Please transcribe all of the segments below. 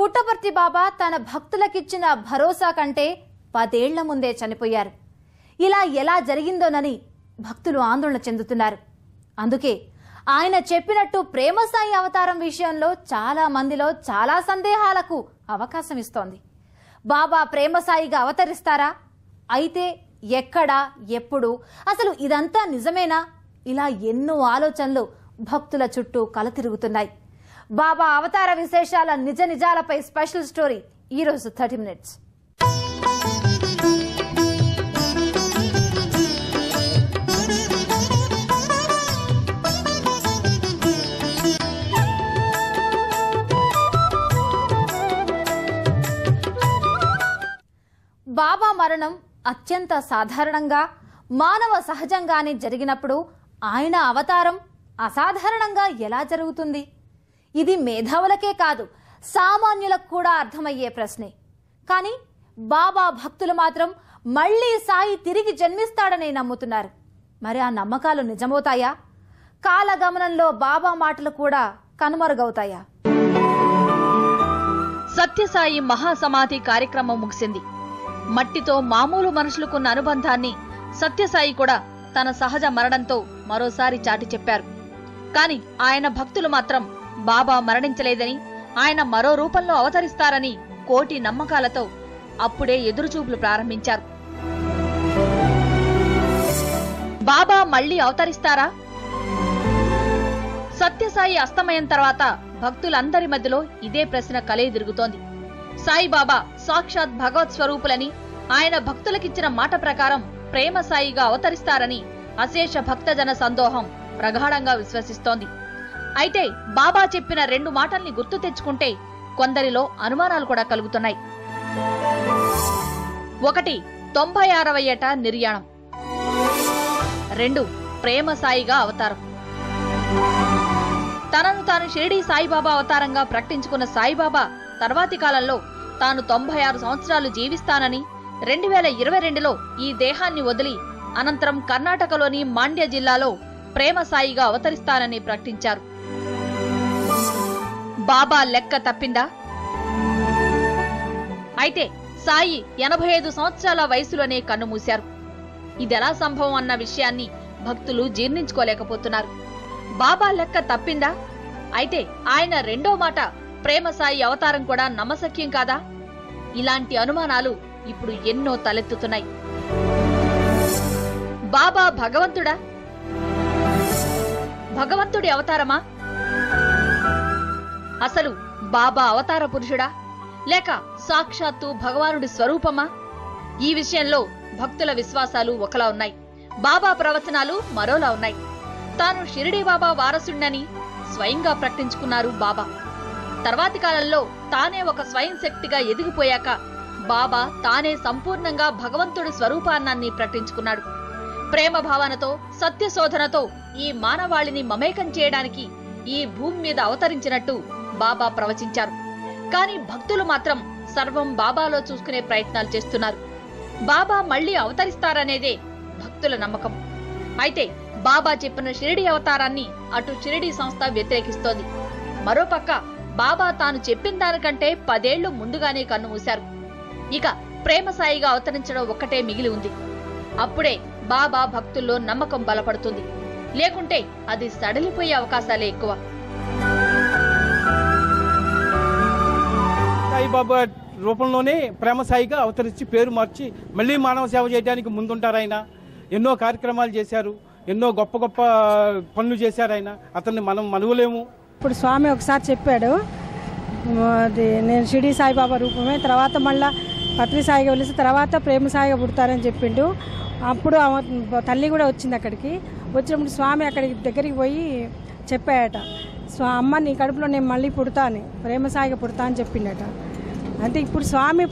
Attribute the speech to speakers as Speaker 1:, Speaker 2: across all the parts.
Speaker 1: పుట్టపర్తి బాబా తన భక్తులకిచ్చిన భరోసా కంటే 10 ఏళ్ల ముందే చనిపోయారు. ఇలా ఎలా జరిగిందోనని భక్తులు ఆందోళన చెందుతున్నారు. అందుకే ఆయన చెప్పినట్టు ప్రేమసాయి అవతారం విషయంలో చాలా మందిలో చాలా సందేహాలకు అవకాశం ఇస్తోంది. బాబా ప్రేమసాయిగా అవతరిస్తారా? అయితే ఎక్కడ, ఎప్పుడు, అసలు ఇదంతా నిజమేనా? ఇలా ఎన్నో ఆలోచనలు భక్తుల చుట్టూ కలతిరుగుతున్నాయి. బాబా అవతార విశేషాల నిజాలపై స్పెషల్ స్టోరీ ఈరోజు 30 మినిట్స్. బాబా మరణం అత్యంత సాధారణంగా మానవ సహజంగానే జరిగినప్పుడు ఆయన అవతారం అసాధారణంగా ఎలా జరుగుతుంది? ఇది మేధావులకే కాదు, సామాన్యులకు కూడా అర్థమయ్యే ప్రశ్నే. కానీ బాబా భక్తులు మాత్రం మళ్లీ సాయి తిరిగి జన్మిస్తాడని నమ్ముతున్నారు. మరి ఆ నమ్మకాలు నిజమవుతాయా? కాలగమనంలో బాబా మాటలు కూడా కనుమరుగవుతాయా?
Speaker 2: సత్యసాయి మహాసమాధి కార్యక్రమం ముగిసింది. మట్టితో మామూలు మనుషులకున్న అనుబంధాన్ని సత్యసాయి కూడా తన సహజ మరణంతో మరోసారి చాటి చెప్పారు. కాని ఆయన భక్తులు మాత్రం బాబా మరణించలేదని, ఆయన మరో రూపంలో అవతరిస్తారని కోటి నమ్మకాలతో అప్పుడే ఎదురుచూపులు ప్రారంభించారు. బాబా మళ్లీ అవతరిస్తారా? సత్యసాయి అస్తమయం తర్వాత భక్తులందరి మధ్యలో ఇదే ప్రశ్న కలయిదిరుగుతోంది. సాయిబాబా సాక్షాత్ భగవత్ స్వరూపులని, ఆయన భక్తులకిచ్చిన మాట ప్రకారం ప్రేమసాయిగా అవతరిస్తారని అశేష భక్తజన సందోహం ప్రగాఢంగా విశ్వసిస్తోంది. అయితే బాబా చెప్పిన 2 మాటల్ని గుర్తు తెచ్చుకుంటే కొందరిలో అనుమానాలు కూడా కలుగుతున్నాయి. 1. 96వ ఏట నిర్యాణం. 2. ప్రేమసాయిగా అవతారం. తనను తాను షిరిడీ సాయిబాబా అవతారంగా ప్రకటించుకున్న సాయిబాబా తర్వాతి కాలంలో తాను 96 సంవత్సరాలు జీవిస్తానని, 2022లో ఈ దేహాన్ని వదిలి అనంతరం కర్ణాటకలోని మాండ్య జిల్లాలో ప్రేమసాయిగా అవతరిస్తానని ప్రకటించారు. బాబా లెక్క తప్పిందా? అయితే సాయి 85 సంవత్సరాల వయసులోనే కన్నుమూశారు. ఇదెలా సంభవం అన్న విషయాన్ని భక్తులు జీర్ణించుకోలేకపోతున్నారు. బాబా లెక్క తప్పిందా? అయితే ఆయన రెండో మాట ప్రేమసాయి అవతారం కూడా నమ్మశక్యం కాదా? ఇలాంటి అనుమానాలు ఇప్పుడు ఎన్నో తలెత్తుతున్నాయి. బాబా భగవంతుడా? భగవంతుడి అవతారమా? అసలు బాబా అవతార పురుషుడా లేక సాక్షాత్తు భగవానుడి స్వరూపమా? ఈ విషయంలో భక్తుల విశ్వాసాలు ఒకలా ఉన్నాయి, బాబా ప్రవచనాలు మరోలా ఉన్నాయి. తాను షిరిడీ బాబా వారసుడినని స్వయంగా ప్రకటించుకున్నారు బాబా. తర్వాతి కాలంలో తానే ఒక స్వయం శక్తిగా ఎదిగిపోయాక బాబా తానే సంపూర్ణంగా భగవంతుడి స్వరూపాన్నాన్ని ప్రకటించుకున్నాడు. ప్రేమ భావనతో, సత్య శోధనతో ఈ మానవాళిని మమేకం చేయడానికి ఈ భూమి మీద అవతరించినట్టు బాబా ప్రవచించారు. కాని భక్తులు మాత్రం సర్వం బాబాలో చూసుకునే ప్రయత్నాలు చేస్తున్నారు. బాబా మళ్లీ అవతరిస్తారనేదే భక్తుల నమ్మకం. అయితే బాబా చెప్పిన షిరిడీ అవతారాన్ని అటు షిరిడీ సంస్థ వ్యతిరేకిస్తోంది. మరోపక్క బాబా తాను చెప్పిన దానికంటే 10 ఏళ్లు ముందుగానే కన్నుమూశారు. ఇక ప్రేమసాయిగా అవతరించడం ఒక్కటే మిగిలి ఉంది. అప్పుడే బాబా భక్తుల్లో నమ్మకం బలపడుతుంది. లేకుంటే అది సడలిపోయే అవకాశాలే ఎక్కువ.
Speaker 3: సాయిబాబా రూపంలోనే ప్రేమసాయిగా అవతరించి పేరు మార్చి మళ్లీ మానవ సేవ చేయడానికి ముందుంటారు. ఆయన ఎన్నో కార్యక్రమాలు చేశారు, ఎన్నో గొప్ప గొప్ప పనులు చేశారు. ఆయన అతన్ని మనం మనువలేము.
Speaker 4: ఇప్పుడు స్వామి ఒకసారి చెప్పాడు, నేను షిరిడీ సాయిబాబా రూపమే, తర్వాత మళ్ళా పత్రి సాయిగా వెలిసి తర్వాత ప్రేమ సాయిగా పుడతారని చెప్పిండు. అప్పుడు తల్లి కూడా వచ్చింది అక్కడికి. వచ్చినప్పుడు స్వామి అక్కడికి దగ్గరికి పోయి చెప్పాడట, అమ్మ నీ కడుపులో నేను మళ్ళీ పుడతా అని, ప్రేమ సాయిగా పుడతా అని చెప్పిండట. అంటే ఇప్పుడు స్వామి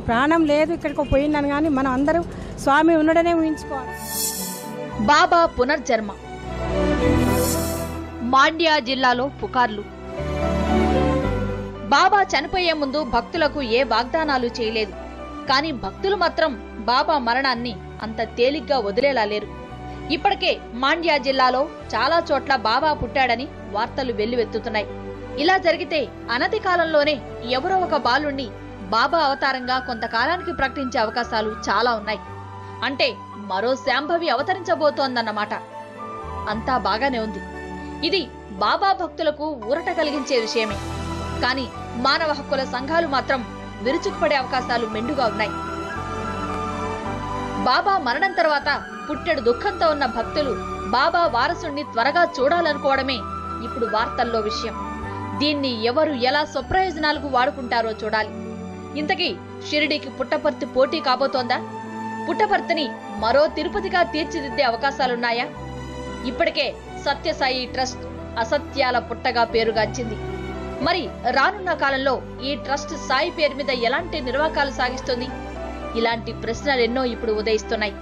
Speaker 4: ప్రాణం లేదు, ఇక్కడికి పోయిందని, కానీ మనం అందరం స్వామి ఉండడనే ఊహించుకోవాలి.
Speaker 2: బాబా పునర్జన్మ. మాండ్యా జిల్లాలో పుకార్లు. బాబా చనిపోయే ముందు భక్తులకు ఏ వాగ్దానాలు చేయలేదు. కానీ భక్తులు మాత్రం బాబా మరణాన్ని అంత తేలిగ్గా వదిలేలా లేరు. ఇప్పటికే మాండ్యా జిల్లాలో చాలా చోట్ల బాబా పుట్టాడని వార్తలు వెల్లువెత్తుతున్నాయి. ఇలా జరిగితే అనతి కాలంలోనే ఎవరో ఒక బాలుణ్ణి బాబా అవతారంగా కొంతకాలానికి ప్రకటించే అవకాశాలు చాలా ఉన్నాయి. అంటే మరో శాంభవి అవతరించబోతోందన్నమాట. అంతా బాగానే ఉంది. ఇది బాబా భక్తులకు ఊరట కలిగించే విషయమే. కానీ మానవ హక్కుల సంఘాలు మాత్రం విరుచుకుపడే అవకాశాలు మెండుగా ఉన్నాయి. బాబా మరణం తర్వాత పుట్టెడు దుఃఖంతో ఉన్న భక్తులు బాబా వారసుణ్ణి త్వరగా చూడాలనుకోవడమే ఇప్పుడు వార్తల్లో విషయం. దీన్ని ఎవరు ఎలా స్వప్రయోజనాలకు వాడుకుంటారో చూడాలి. ఇంతకీ షిరిడీకి పుట్టపర్తి పోటీ కాబోతోందా? పుట్టపర్తిని మరో తిరుపతిగా తీర్చిదిద్దే అవకాశాలున్నాయా? ఇప్పటికే సత్యసాయి ట్రస్ట్ అసత్యాల పుట్టగా పేరుగాంచింది. మరి రానున్న కాలంలో ఈ ట్రస్ట్ సాయి పేరు మీద ఎలాంటి నిర్వాకాలు సాగిస్తుంది? ఇలాంటి ప్రశ్నలెన్నో ఇప్పుడు ఉదయిస్తున్నాయి.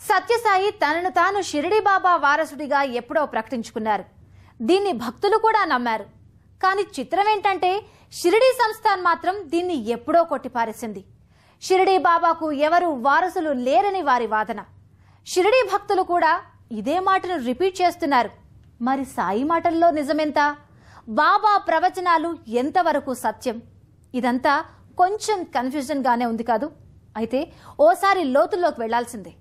Speaker 1: సత్యసాయి తనను తాను షిరిడి బాబా వారసుడిగా ఎప్పుడో ప్రకటించుకున్నారు. దీన్ని భక్తులు కూడా నమ్మారు. కానీ చిత్రం ఏంటంటే షిరిడి సంస్థాన్ మాత్రం దీన్ని ఎప్పుడో కొట్టిపారేసింది. షిరిడి బాబాకు ఎవరు వారసులు లేరని వారి వాదన. షిరిడి భక్తులు కూడా ఇదే మాటను రిపీట్ చేస్తున్నారు. మరి సాయి మాటల్లో నిజమెంత? బాబా ప్రవచనాలు ఎంతవరకు సత్యం? ఇదంతా కొంచెం కన్ఫ్యూజన్ గానే ఉంది కాదు? అయితే ఓసారి లోతుల్లోకి వెళ్లాల్సిందే.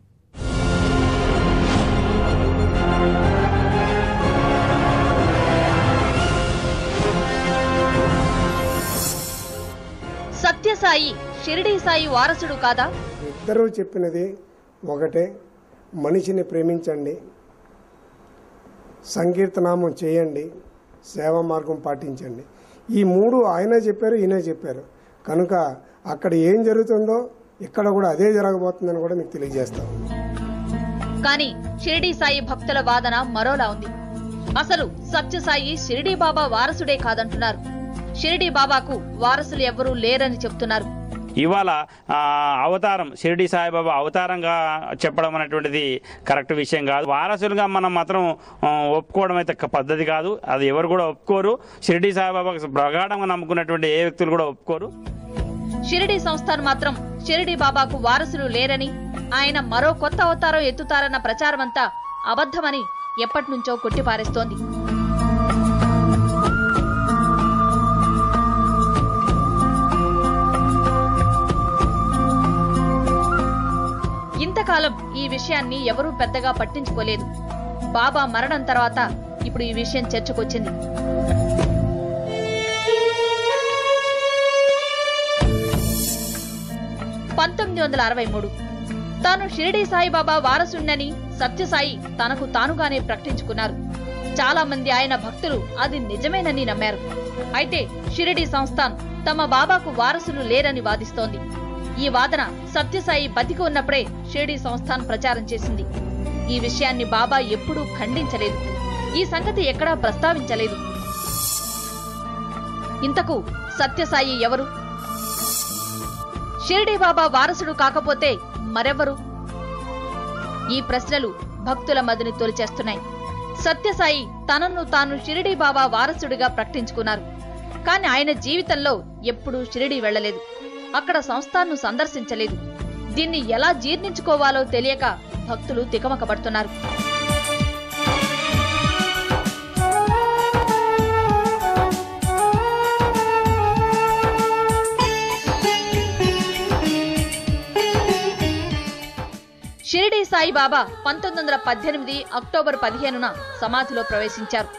Speaker 2: సత్యసాయి షిరిడి సాయి వారసుడు కాదా?
Speaker 5: ఇద్దరూ చెప్పినది ఒకటే, మనిషిని ప్రేమించండి, సంకీర్తనామం చేయండి, సేవా మార్గం పాటించండి. ఈ మూడు ఆయన చెప్పారు, ఈయన చెప్పారు. కనుక అక్కడ ఏం జరుగుతుందో ఇక్కడ కూడా అదే జరగబోతుందని కూడా మీకు తెలియజేస్తాం.
Speaker 2: కానీ షిరిడి సాయి భక్తుల వాదన మరోలా ఉంది. అసలు సత్యసాయి షిరిడి బాబా వారసుడే కాదంటున్నారు. షిరిడి బాబాకు వారసులు ఎవ్వరూ లేరని చెప్తున్నారు.
Speaker 6: ఇవాళ అవతారం షిరిడి సాయిబాబా అవతారంగా చెప్పడం అనేటువంటిది కరెక్ట్ విషయం కాదు. వారసులుగా మనం మాత్రం ఒప్పుకోవడం అయితే పద్ధతి కాదు. అది ఎవరు కూడా ఒప్పుకోరు. షిరిడి సాయిబాబా ప్రగాఢంగా నమ్ముకున్నటువంటి ఏ వ్యక్తులు కూడా ఒప్పుకోరు.
Speaker 2: షిరిడి సంస్థాన్ మాత్రం షిరిడి బాబాకు వారసులు లేరని, ఆయన మరో కొత్త అవతారం ఎత్తుతారన్న ప్రచారమంతా అబద్ధమని ఎప్పటినుంచో కొట్టిపారేస్తోంది. ఇంతకాలం ఈ విషయాన్ని ఎవరూ పెద్దగా పట్టించుకోలేదు. బాబా మరణం తర్వాత ఇప్పుడు ఈ విషయం చర్చకొచ్చింది. తాను షిరిడి సాయిబాబా వారసుణ్ణని సత్యసాయి తనకు తానుగానే ప్రకటించుకున్నారు. చాలా మంది ఆయన భక్తులు అది నిజమేనని నమ్మారు. అయితే షిరిడి సంస్థాన్ తమ బాబాకు వారసులు లేరని వాదిస్తోంది. ఈ వాదన సత్యసాయి బతికి ఉన్నప్పుడే షిరిడి సంస్థాన్ ప్రచారం చేసింది. ఈ విషయాన్ని బాబా ఎప్పుడూ ఖండించలేదు. ఈ సంగతి ఎక్కడా ప్రస్తావించలేదు. ఇంతకు సత్యసాయి ఎవరు? షిరిడి బాబా వారసుడు కాకపోతే మరెవరు? ఈ ప్రశ్నలు భక్తుల మదిని తొలిచేస్తున్నాయి. సత్యసాయి తనను తాను షిరిడి బాబా వారసుడిగా ప్రకటించుకున్నారు. కానీ ఆయన జీవితంలో ఎప్పుడూ షిరిడి వెళ్లలేదు. అక్కడ సంస్థాన్ను సందర్శించలేదు. దీన్ని ఎలా జీర్ణించుకోవాలో తెలియక భక్తులు తికమకబడుతున్నారు. షిరిడి సాయిబాబా 1918 అక్టోబర్ 15న సమాధిలో ప్రవేశించారు.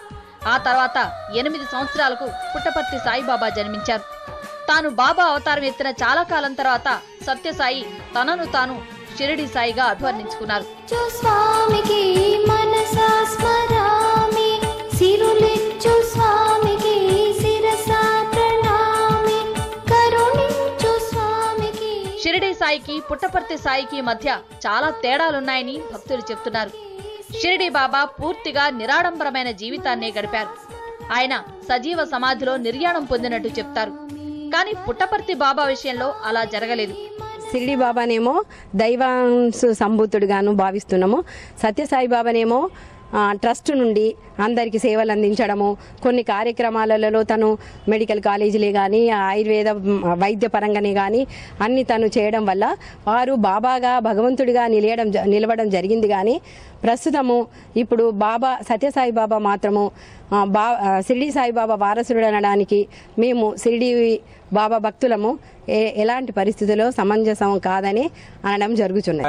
Speaker 2: ఆ తర్వాత 8 సంవత్సరాలకు పుట్టపర్తి సాయిబాబా జన్మించారు. తాను బాబా అవతారం ఎత్తిన చాలా కాలం తర్వాత సత్యసాయి తనను తాను షిరిడి సాయిగా అభివర్ణించుకున్నారు. షిరిడి సాయికి పుట్టపర్తి సాయికి మధ్య చాలా తేడాలున్నాయని భక్తులు చెప్తున్నారు. షిరిడి బాబా పూర్తిగా నిరాడంబరమైన జీవితాన్నే గడిపారు. ఆయన సజీవ సమాధిలో నిర్యాణం పొందినట్టు చెప్తారు. కానీ పుట్టపర్తి బాబా విషయంలో అలా జరగలేదు.
Speaker 7: షిరిడి బాబానేమో దైవాంశ సంభూతుడుగాను భావిస్తున్నాము. సత్యసాయి బాబానేమో ట్రస్ట్ నుండి అందరికీ సేవలు అందించడము, కొన్ని కార్యక్రమాలలో తను మెడికల్ కాలేజీలే కానీ ఆయుర్వేద వైద్య పరంగానే కానీ అన్ని తను చేయడం వల్ల వారు బాబాగా భగవంతుడిగా నిలవడం జరిగింది. కానీ ప్రస్తుతము ఇప్పుడు బాబా సత్యసాయి బాబా మాత్రము షిరిడి సాయిబాబా వారసుడు అనడానికి మేము షిరిడి బాబా భక్తులము ఎలాంటి పరిస్థితుల్లో సమంజసం కాదని అనడం జరుగుతున్నది.